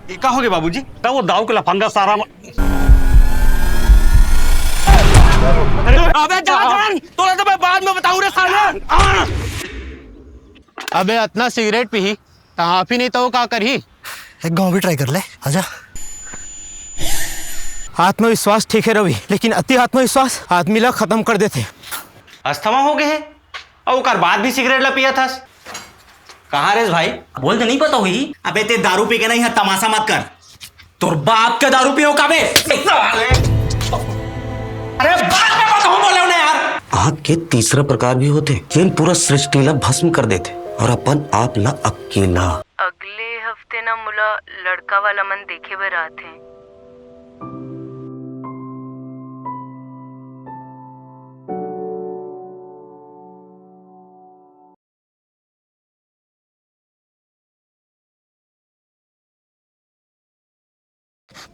क्या हो गया बाबूजी? तब वो दाऊ के लफंगा सारा अबे जान तोरा तो मैं बाद में बताऊं रे साले। अबे इतना सिगरेट पी तो आप ही नहीं तो का कर ही। एक गाँव भी ट्राई कर ले, आजा। आत्मविश्वास ठीक है रवि, लेकिन अति आत्मविश्वास आदमी ला खत्म कर देते। अस्थमा हो गए है और कर बाद भी सिगरेट ला पिया था। कहाँ रेस भाई? बोल दे नहीं पता हुई। अबे ते दारू पी के नहीं है, तमाशा मत कर। तोर बाप के दारू पियो का बे। अरे बात में मत हो बोले उन्हें यार। आग के तीसरा प्रकार भी होते जिन पूरा सृष्टि ला भस्म कर देते और अपन आप ला अकेला। अगले हफ्ते ना मुला लड़का वाला मन देखे बर आते हैं।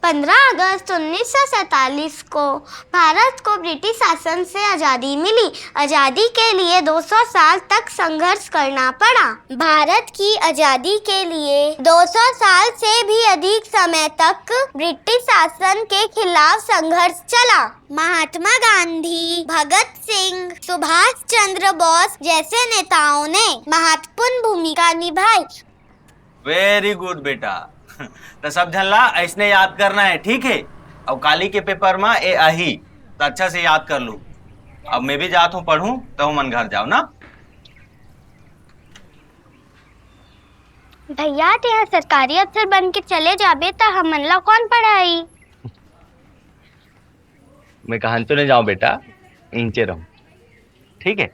पंद्रह अगस्त 1947 को भारत को ब्रिटिश शासन से आज़ादी मिली। आज़ादी के लिए 200 साल तक संघर्ष करना पड़ा। भारत की आज़ादी के लिए 200 साल से भी अधिक समय तक ब्रिटिश शासन के खिलाफ संघर्ष चला। महात्मा गांधी, भगत सिंह, सुभाष चंद्र बोस जैसे नेताओं ने महत्वपूर्ण भूमिका निभाई। वेरी गुड बेटा। तो सब झल्ला ऐसने याद करना है, ठीक है? अब काली के पेपर में ए आही तो अच्छा से याद कर लू। अब मैं भी जात हूँ पढ़ूं तो मन घर जाओ ना। भैया यहाँ सरकारी अफसर बन के चले जाबे तो हमन ला कौन पढ़ाई? मैं कहां तो नहीं जाऊं बेटा, नीचे रहूं, ठीक है?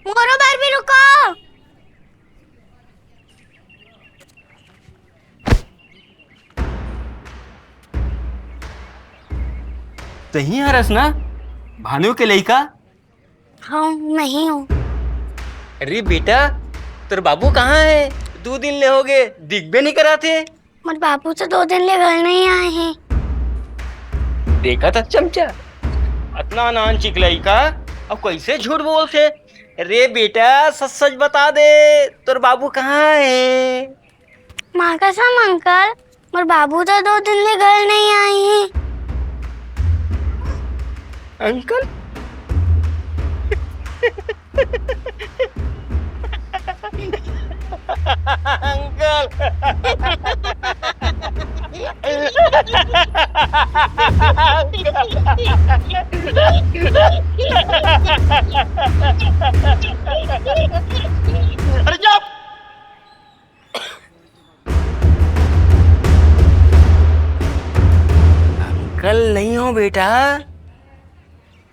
मोरो बार भी रुको। तही आ रस ना भानु के लइका? हाँ नहीं हूँ। अरे बेटा तेरे बाबू कहाँ है? 2 दिन ले हो गए, दिख भी नहीं करा थे। मेरे बाबू तो 2 दिन ले घर नहीं आए हैं। देखा था चमचा इतना नान चिकलाई का, अब कैसे झूठ बोलते? अरे बेटा सच सच बता दे, तेरे बाबू कहाँ है? माँ कसम अंकल, मेरे बाबू तो 2 दिन ले घर नहीं आए हैं। अंकल अरे जाओ। अंकल नहीं हो बेटा,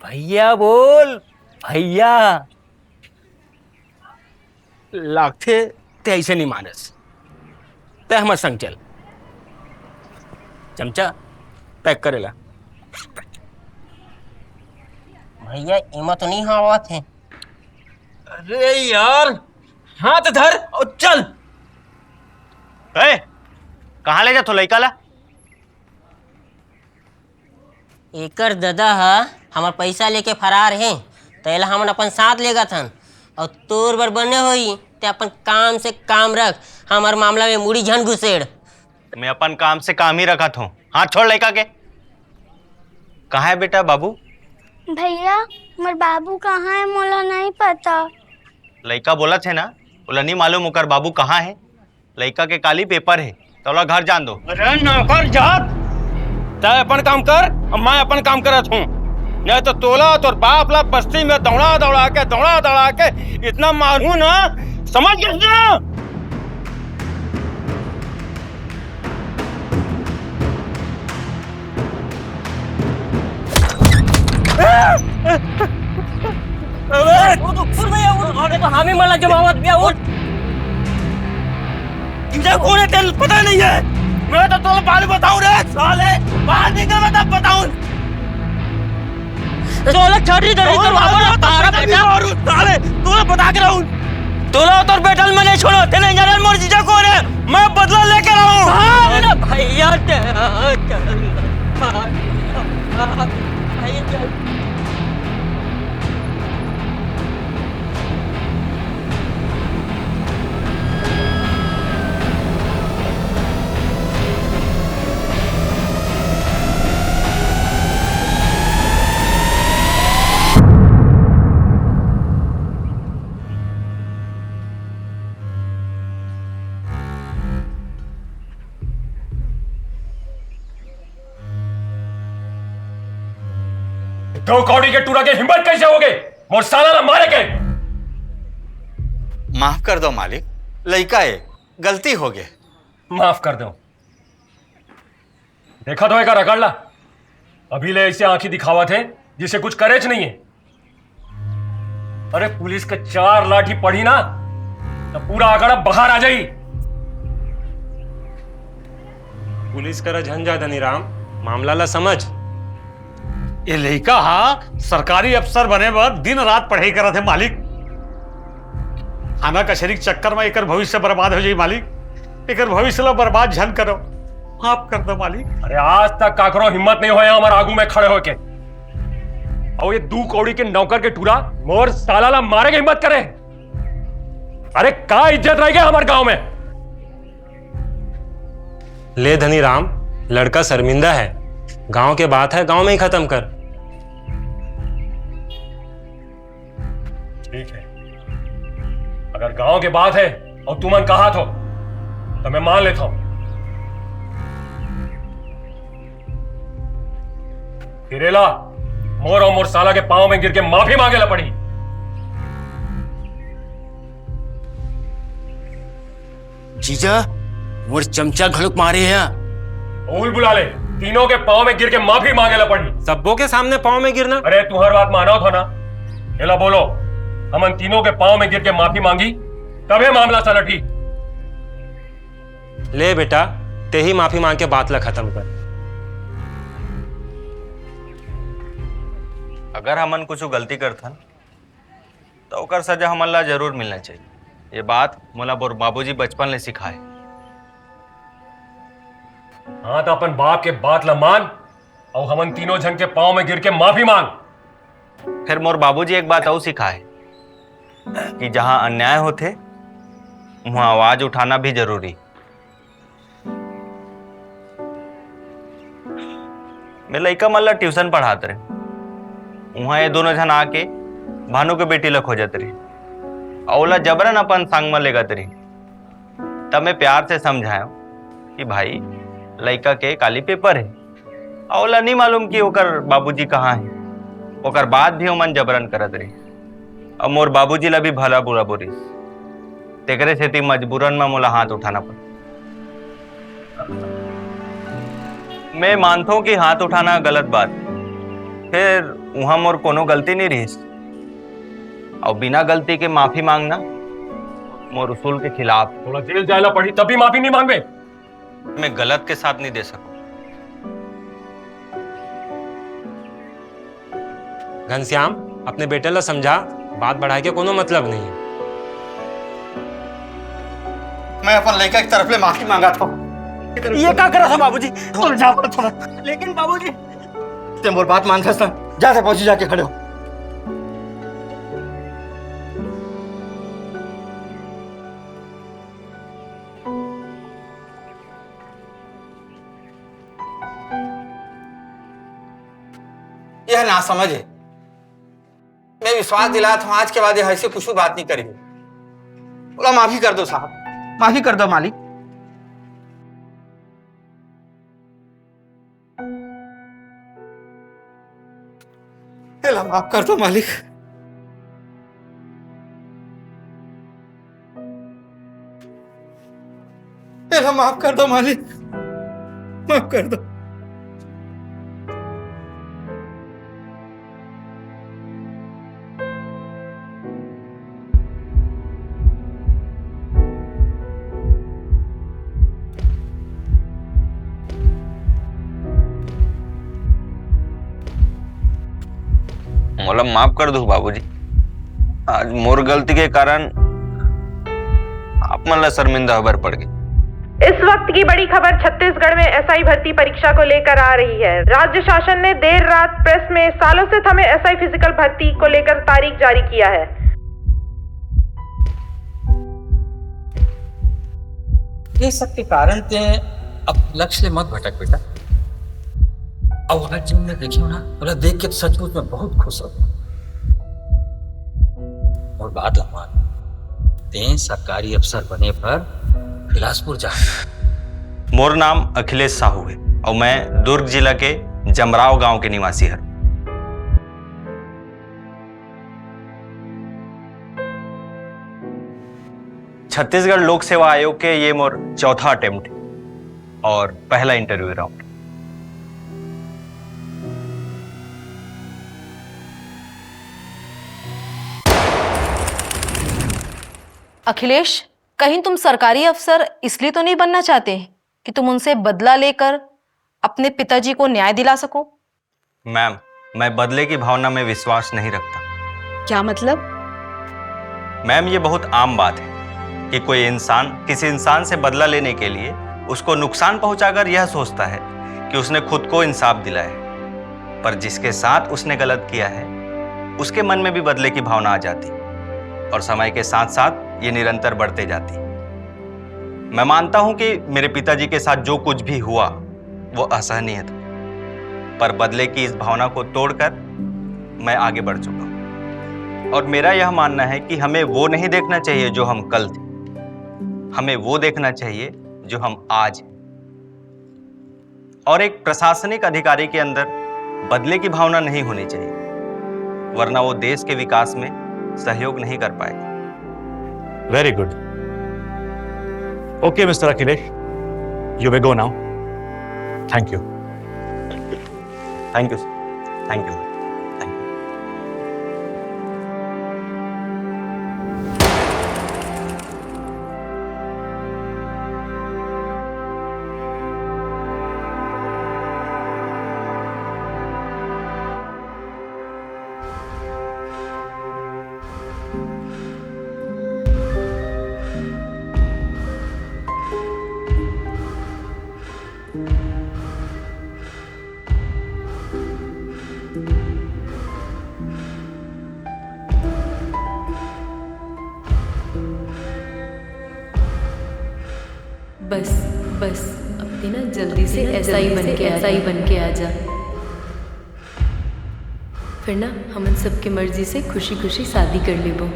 भैया बोल, भैया। लागते ते ऐसे नहीं मानस, ते हमारे संग चल। चमचा पैक करेला। भैया इमा तो नहीं हवा थे। अरे यार हाथ धर और चल। कहाँ ले जा तो लइका ला? एकर दादा हा हमार पैसा लेके फरार है, तैला हमन अपन साथ लेगा थन और तोर बर बने होई ते अपन काम से काम रख, हमार मामला में मुड़ी झन घुसेड़। मैं अपन काम से काम ही रखा हूँ। हाथ छोड़ लइका के। कहाँ है बेटा बाबू? भैया मेरे बाबू कहाँ है मोला नहीं पता। लइका बोला थे ना, बोला नहीं मालूम ओकर बाबू कहाँ है। लइका के काली पेपर है तो घर जान दो। अरे नौकर जात, तय अपन काम कर और मैं अपन काम करत हूँ। नहीं तो तोला तोर बाप ला बस्ती में दौड़ा दौड़ा के इतना मारू ना, समझ गए ना? हमें मला जमावत में उठ। इनका कौन है तेल पता नहीं है। मैं तो तुझे बाद में बताऊं रे साले, बाद निकल मैं तब बताऊं। तोला छोटी दरी तो बाबा तारा बेटा और साले तोला बता के रहूं। तोला तो बैटल में नहीं छोड़ो, तेरे इंजन मोर जीजा कौन है, मैं बदला लेकर आऊं। मेरा भैया दो कौड़ी के टूरा के हिम्मत कैसे हो गए मोर साला ना मारे के। माफ कर दो मालिक, लड़का है, गलती हो गया। माफ कर दो। देखा तो एक रगड़ ला, अभी ले ऐसे आंखी दिखावा थे जिसे कुछ करेच नहीं है। अरे पुलिस के 4 लाठी पड़ी ना तो पूरा आंकड़ा बाहर आ जाई। पुलिस करा झंझा धनीराम, मामला ला समझ। ये लड़का हा सरकारी अफसर बने बाद दिन रात पढ़ाई करा थे मालिक। थाना कचहरी के चक्कर में एकर भविष्य बर्बाद हो जाई मालिक। एकर भविष्य ला बर्बाद झन करो, माफ कर दो मालिक। अरे आज तक काकरो हिम्मत नहीं होया हमारे आगू में खड़े होके, और ये 2 कौड़ी के नौकर के टूरा मोर साला ला मारे के हिम्मत करे। अरे का इज्जत रह गया हमारे गांव में। ले धनीराम, लड़का शर्मिंदा है, गांव के बात है गांव में ही खत्म कर। ठीक है, अगर गांव की बात है और तुमन कहा तो मैं मान लेता हूं। फिरेला मोर और मोर साला के पांव में गिर के माफी मांगे ला पड़ी। जीजा मोर चमचा घड़ुक मारे हैं। भूल बुला ले, तीनों के पांव में गिर के माफी मांगे ला पड़ी। सबों के सामने पांव में गिरना। अरे तू हर बात मानो था ना, एला बोलो हमन तीनों के पांव में गिर के माफी मांगी तबे मामला चला ठीक। ले बेटा, ते ही माफी मांग के बात ला खत्म कर। अगर हमन कुछ गलती करथन तो ओकर सजा हमन ला जरूर मिलना चाहिए। ये बात मोला बोर बाबूजी बचपन ले सिखाए। हाँ तो अपन बाप के बात ला मान और हमन तीनों जन के पांव में गिर के माफी मांग। फिर मोर बाबूजी एक बात और सिखाए कि जहां अन्याय होते वहां आवाज उठाना भी जरूरी। मैं लड़का मन ला ट्यूशन पढ़ाते रहे, वहां ये दोनों जन आके भानु के बेटी ला खोजत रही और ओला जबरन अपन संग में लेगत रही। तब मैं प्यार से समझाया कि भाई लड़का के काली पेपर है और ओला नहीं मालूम कि ओकर बाबूजी कहाँ है। ओकर बाद भी ओमन जबरन करत रही और मोर बाबूजी ला भी भला बुरा बोरिस। तेकरे सेती मजबूरन में मोला हाथ उठाना पड़ा। मैं मानता हूं कि हाथ उठाना गलत बात, फिर वहां मोर कोनो गलती नहीं रही और बिना गलती के माफी मांगना मोर उसूल के खिलाफ। थोड़ा जेल जायला पड़ी तब भी माफी नहीं मांगे। मैं गलत के साथ नहीं दे सकूं। घनश्याम, अपने बेटे ला समझा, बात बढ़ाए के कोनो मतलब नहीं है। मैं अपन लड़का की तरफ ले माफी मांगा था। ये क्या करा था बाबूजी? जा पड़ा थोड़ा। लेकिन बाबूजी ते मोर बात मान सकता, जा से पहुंची जाके खड़े हो। यह ना समझ है। मैं विश्वास दिलाया था आज के बाद यह ऐसे कुछ बात नहीं करेगी। बोला माफी कर दो साहब, माफी कर दो मालिक। एला माफ कर दो मालिक। एला माफ कर दो मालिक, माफ कर दो। मोला माफ कर दो बाबूजी। आज मोर गलती के कारण आप मन ला शर्मिंदा होबर पड़ गई। इस वक्त की बड़ी खबर छत्तीसगढ़ में एसआई भर्ती परीक्षा को लेकर आ रही है। राज्य शासन ने देर रात प्रेस में सालों से थमे एसआई फिजिकल भर्ती को लेकर तारीख जारी किया है। ये सब के कारण ते अब लक्ष्य से मत भटक बेटा। अब अगर जिम में देखियो ना, बोला देख के तो सचमुच में बहुत खुश हो। और बात लम्बा ते सरकारी अफसर बने पर बिलासपुर जा। मोर नाम अखिलेश साहू है और मैं दुर्ग जिला के जमराव गांव के निवासी हूं। छत्तीसगढ़ लोक सेवा आयोग के ये मोर चौथा अटेम्प्ट है और पहला इंटरव्यू राउंड। अखिलेश, कहीं तुम सरकारी अफसर इसलिए तो नहीं बनना चाहते कि तुम उनसे बदला लेकर अपने पिताजी को न्याय दिला सको? मैम, मैं बदले की भावना में विश्वास नहीं रखता। क्या मतलब? मैम, ये बहुत आम बात है कि कोई इंसान किसी इंसान से बदला लेने के लिए उसको नुकसान पहुंचाकर यह सोचता है कि उसने खुद को इंसाफ दिलाया है, पर जिसके साथ उसने गलत किया है उसके मन में भी बदले की भावना आ जाती और समय के साथ साथ ये निरंतर बढ़ते जाती। मैं मानता हूं कि मेरे पिताजी के साथ जो कुछ भी हुआ वो असहनीय था, पर बदले की इस भावना को तोड़कर मैं आगे बढ़ चुका हूं और मेरा यह मानना है कि हमें वो नहीं देखना चाहिए जो हम कल थे, हमें वो देखना चाहिए जो हम आज हैं। और एक प्रशासनिक अधिकारी के अंदर बदले की भावना नहीं होनी चाहिए, वरना वो देश के विकास में सहयोग नहीं कर पाएगा। Very good. Okay mister Akhilesh, you may go now. Thank you. Thank you sir, thank you. बस बस अब ना जल्दी से एसआई बन के आ जा, फिर ना हम सबकी मर्जी से खुशी खुशी शादी कर लेबो।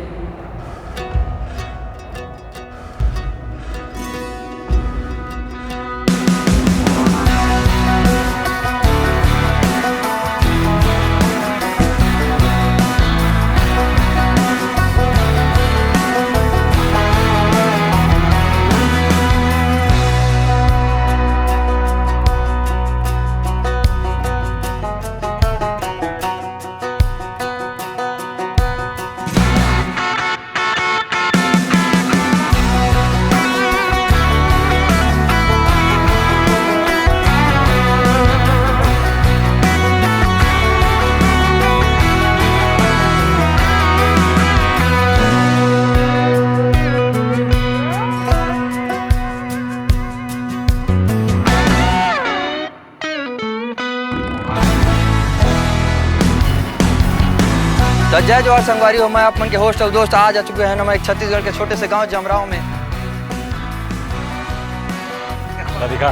तो जय जवाहर संगवारी हो, मैं आप मन के होस्ट और दोस्त आज आ चुके हैं ना, मैं एक छत्तीसगढ़ के छोटे से गांव जमराव में। राधिका,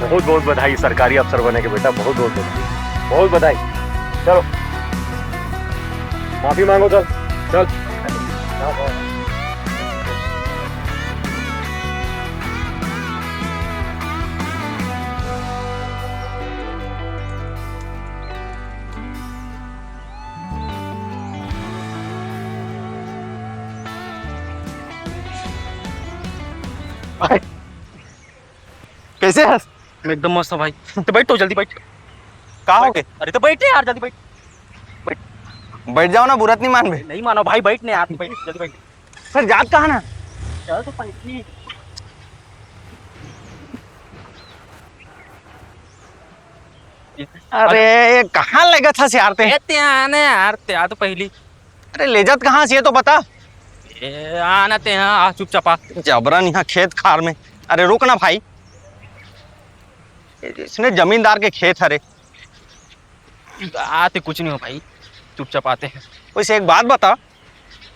बहुत बहुत बधाई सरकारी अफसर बने के बेटा, बहुत बहुत बधाई, बहुत बधाई। चलो माफी मांगो, चल चल। कैसे है? मैं एकदम मस्त हूँ भाई। तो बैठो, जल्दी बैठ। कहाँ हो गए? अरे तो बैठे यार, जल्दी बैठ। बैठ जाओ ना, बुरत नहीं मान बे। नहीं मानो भाई, बैठने यार, बैठ जल्दी बैठ। सर जात कहाँ ना? चल तो पंची। अरे कहाँ लगा था सियारते? यार तो पहली। अरे ले जात कहाँ से ये तो बता। आना ते हाँ चुपचाप आ। जबरन यहाँ खेत खार में। अरे रुक ना भाई, इसने जमींदार के खेत हरे। आते कुछ नहीं हो भाई, चुपचाप आते हैं। वैसे एक बात बता,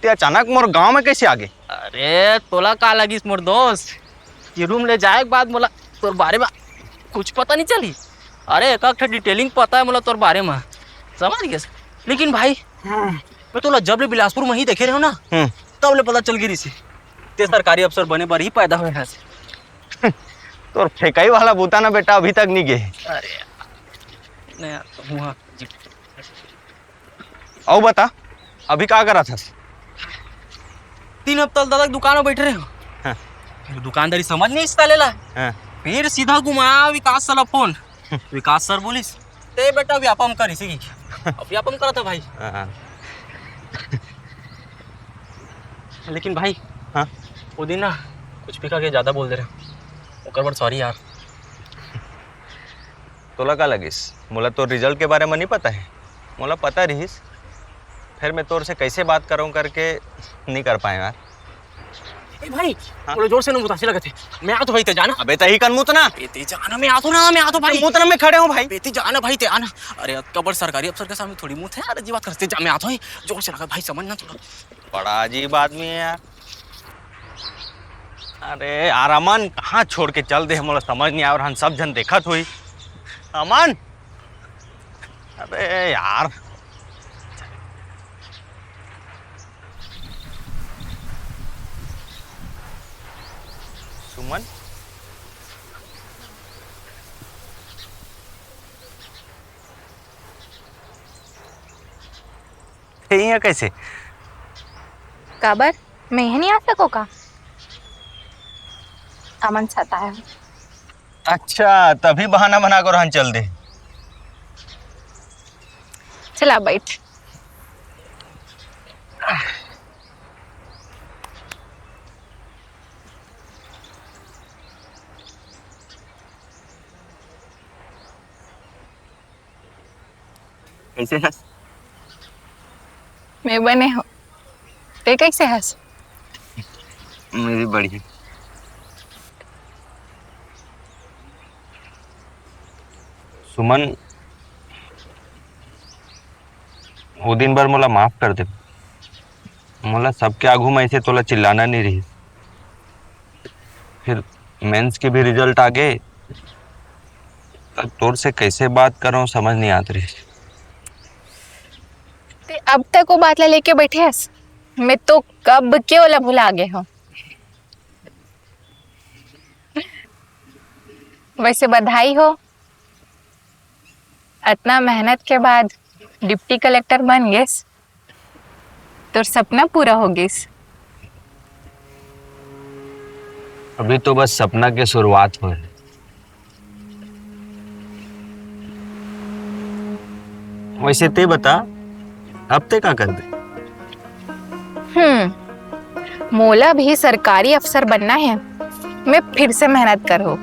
ते अचानक मोर गांव में कैसे आ गए? अरे तोला का लगी मोर दोस्त, ये रूम ले जाए के बाद मोला तोर बारे में कुछ पता नहीं चली। अरे एक डिटेलिंग पता है मोला तोर बारे में, समझ गए। लेकिन भाई मैं तोला जब ले बिलासपुर में ही देखे रहे हो ना, तब ले पता चल गई सी ते सरकारी अफसर बने पर ही पैदा हुए हैं। तोर फेंकाई वाला बूता ना बेटा अभी तक नहीं गए। अरे नहीं तो हुआ जी। और बता अभी क्या करा था? 3 हफ्ता तक दुकान में बैठे रहे हो। हाँ। दुकानदारी समझ नहीं इसका लेला। हाँ। फिर सीधा घुमाया विकास सर फोन। विकास सर बोलिस ते बेटा व्यापम कर इसी व्यापम करा था भाई। हाँ। लेकिन भाई हाँ वो दिन ना कुछ भी के ज्यादा बोल दे रहे ओकर बड़ सॉरी यार। तोला का लगिस? मोला तो रिजल्ट के बारे में नहीं पता है। मोला पता रहीस, फिर मैं तोर से कैसे बात करूं करके नहीं कर पाए यार। ए भाई बोले जोर से ना मुतासी लगे थे। मैं आ तो भाई ते जाना। अबे तही कर मुतना। बेटी जाना मैं आ तो ना, मैं आ तो भाई मुतना में खड़े हूं भाई। बेटी जाना भाई ते आना। अरे कबर सरकारी अफसर के सामने थोड़ी मुंह है। अरे जी बात करते जा, मैं आता हूं। जोर से लगा भाई, समझना थोड़ा। बड़ा अजीब आदमी है यार। अरे यार अमन कहाँ छोड़ के चल दे, मोला समझ नहीं आया। और हम सब जन देखत हुई। अमन अबे यार सुमन ये कैसे? काबर मैं यहाँ नहीं आ सको का? अमन सताया। अच्छा तभी बहाना बना कर हम चल दे। चला बैठ। कैसे हंस? मैं बने हो ते कैसे हंस? मेरी बढ़िया। सुमन वो दिन भर मोला माफ कर दे। मोला सबके आगू में ऐसे तोला चिल्लाना नहीं रही। फिर मेंस के भी रिजल्ट आ गए, तब तोर से कैसे बात करूं समझ नहीं आती रही। ते अब तक वो बात लेके बैठे हस। मैं तो कब के वाला भुला गए हो। वैसे बधाई हो, इतना मेहनत के बाद डिप्टी कलेक्टर बन गए तो सपना पूरा हो गया। अभी तो बस सपना की शुरुआत हुई। वैसे ते बता अब ते क्या कर दे? मोला भी सरकारी अफसर बनना है। मैं फिर से मेहनत करो।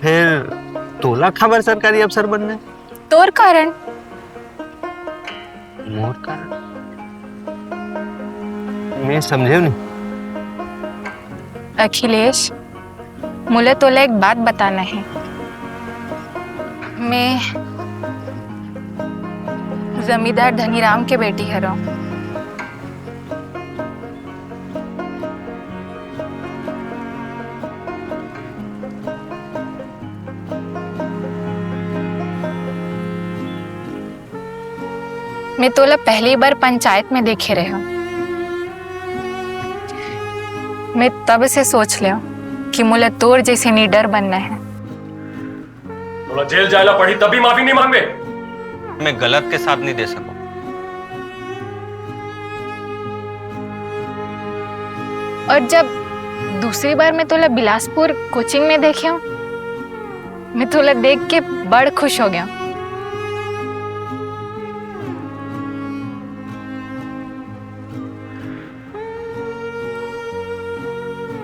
फिर तोला खबर सरकारी अफसर बनने? तोर कारण। मोर कारण? मैं समझे नहीं। अखिलेश मुझे तोला एक बात बताना है। मैं जमींदार धनीराम के बेटी है रो। मैं तोला पहली बार पंचायत में देखे रहे हूँ। मैं तब से सोच लिया कि मुझे तोर जैसे लीडर बनना है। तोला जेल जायला पड़ी तभी माफी नहीं मांगे। मैं गलत के साथ नहीं दे सकूं। और जब दूसरी बार मैं तोला बिलासपुर कोचिंग में देखे हूँ, मैं तोला देख के बड़ खुश हो गया।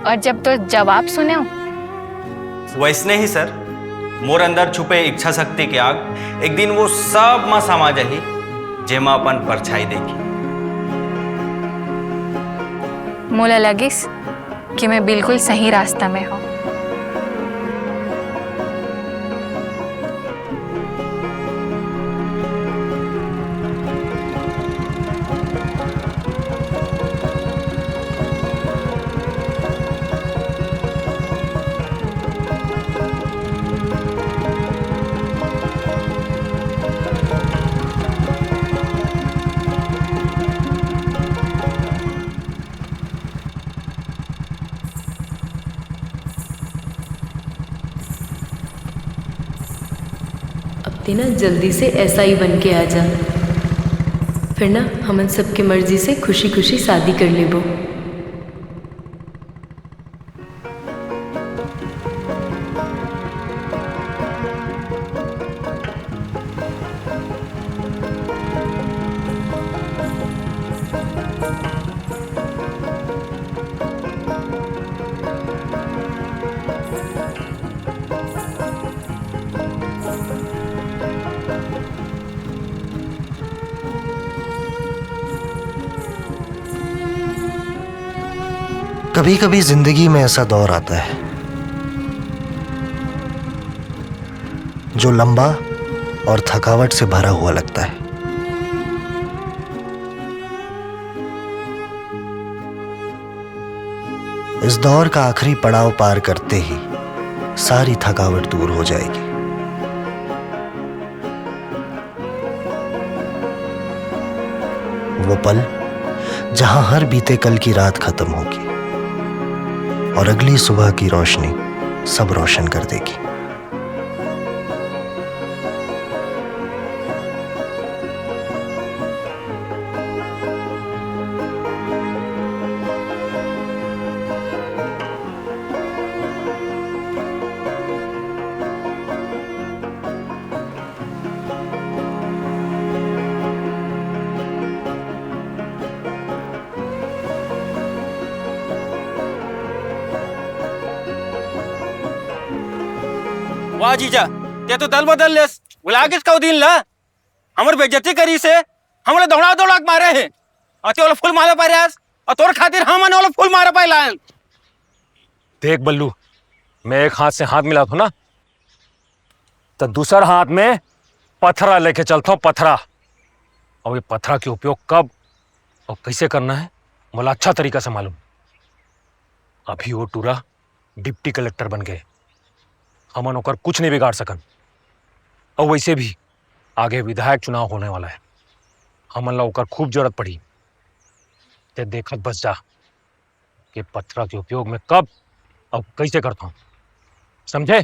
और जब तो जवाब सुने हो, वैसने ही सर मोर अंदर छुपे इच्छा शक्ति के आग एक दिन वो सब मा समा जाही जेमा अपन परछाई देखी। मोला लगिस कि मैं बिल्कुल सही रास्ता में हूँ। ना जल्दी से ऐसा ही बन के आ जा, फिर ना हमन सबके मर्जी से खुशी खुशी शादी कर लेबो। कभी कभी जिंदगी में ऐसा दौर आता है जो लंबा और थकावट से भरा हुआ लगता है। इस दौर का आखिरी पड़ाव पार करते ही सारी थकावट दूर हो जाएगी। वो पल जहां हर बीते कल की रात खत्म होगी और अगली सुबह की रोशनी सब रोशन कर देगी। वाह जीजा, ते तो दल बदल लेस बुला किस कौ दिन ला हमर बेइज्जती करी से हमरे दौड़ा दौड़ा के मारे है अते वाला फूल मारे पारियास और तोर खातिर हम वाला फूल मारे पाई लायन। देख बल्लू, मैं एक हाथ से हाथ मिला था ना, तो दूसरा हाथ में पत्थरा लेके चलता हूँ, पत्थरा। और ये पत्थरा के उपयोग कब और कैसे करना है मुझे अच्छा तरीका से मालूम। अभी वो टूरा डिप्टी कलेक्टर बन गए, हमन ओकर कुछ नहीं बिगाड़ सकन। और वैसे भी आगे विधायक चुनाव होने वाला है, हमन ला ओकर खूब जरूरत पड़ी। ते देखत बस जा कि पत्थरा के उपयोग में कब और कैसे करता हूँ, समझे?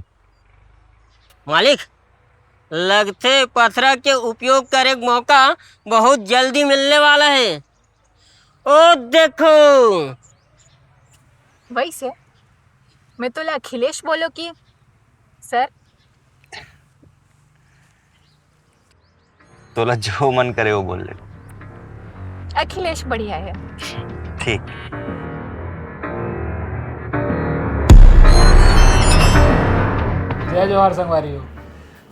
मालिक, लगते पत्थरा के उपयोग करे का मौका बहुत जल्दी मिलने वाला है। ओ देखो, वैसे मैं तो अखिलेश बोलो कि सर तोला जो मन करे वो बोल ले। अखिलेश बढ़िया है। ठीक। जय जवाहर संगवारी हो।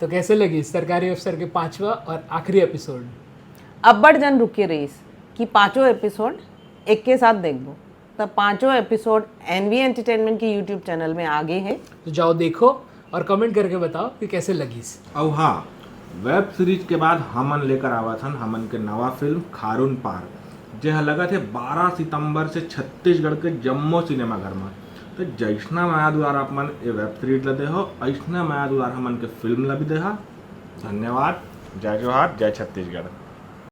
तो कैसे लगी सरकारी अफसर के 5वां और आखिरी एपिसोड? अब बढ़ जन रुकी रहीस कि 5वां एपिसोड एक के साथ देखो। तब 5वां एपिसोड एनवी एंटरटेनमेंट के यूट्यूब चैनल में आगे है, तो जाओ देखो और कमेंट करके बताओ कि कैसे लगी। और हाँ, वेब सीरीज के बाद हमन लेकर आवा था हमन के नवा फिल्म खारून पार, जो लगा थे 12 सितंबर से छत्तीसगढ़ के जम्मू सिनेमाघर में। तो जैसना माया दुआर आप मन ये वेब सीरीज लदे हो, ऐसना माया दुआर हमन के फिल्म ला भी दे। धन्यवाद। जय जोहार, जय छत्तीसगढ़।